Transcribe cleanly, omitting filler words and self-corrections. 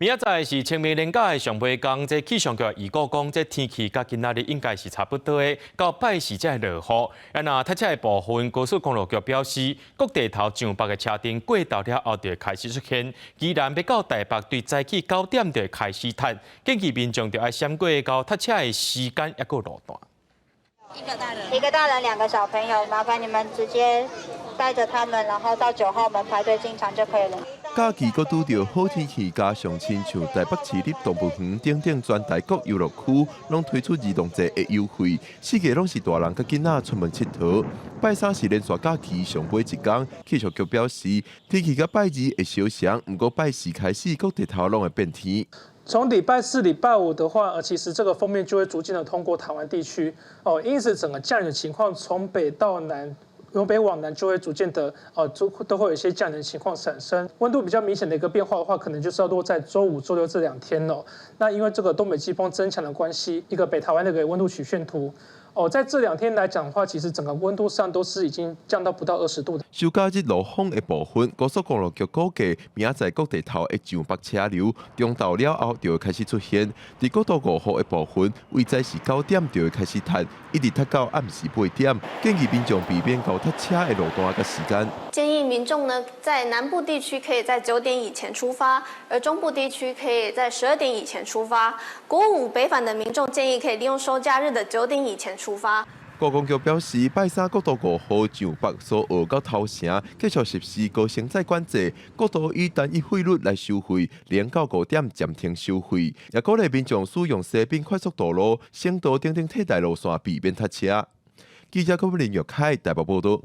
明仔载是清明连假的上尾天，这气象局预估讲，这天气甲今仔日应该是差不多的，到拜四才会落雨。那塞车的部分，高速公路局表示，各地头上北的车阵过道了后就会开始出现，依然要到台北对早起9点就会开始塞，建议民众就要闪过到塞车的时间也个路段。一个大人2个小朋友，麻烦你们直接带着他们，然后到9号门排队进场就可以了。假期阁拄到好天气，加上亲像台北市立动物园等等全台各游乐区，拢推出儿童节的优惠，四界拢是大人甲囡仔出门佚佗。拜三是连续假期上尾一天，气象局表示天气甲拜二会相像，不过拜四开始各地头拢会变天。从礼拜4、礼拜5的话，其实这个锋面就会逐渐的通过台湾地区哦，因此整个降雨的情况从北到南。由北往南就会逐渐的都会有一些降雨的情况产生。温度比较明显的一个变化的话，可能就是要落在周5、周6这2天哦。那因为这个东北季风增强的关系，一个北台湾的一个温度曲线图。在这2天来讲的话，其实整个温度上都是已经降到不到20度的。受假日落风的部分，高速公路局估计明仔载各地头的上北车流中昼了后就会开始出现。伫国道5号的部分，为早是9点就会开始塞，一直塞到暗时8点。建议民众避免到塞车的路段甲时间。建议民众呢，在南部地区可以在9点以前出发，而中部地区可以在12点以前出发。国5北返的民众建议可以利用收假日的9点以前出发。高公局表示，拜三国道5号上北所下到头城，继续实施高承载管制，国道以单一费率来收费，连到5点暂停收费。也鼓励民众使用西滨快速道路、省道等替代路线，避免塞车。记者郭林玉凯台北报道。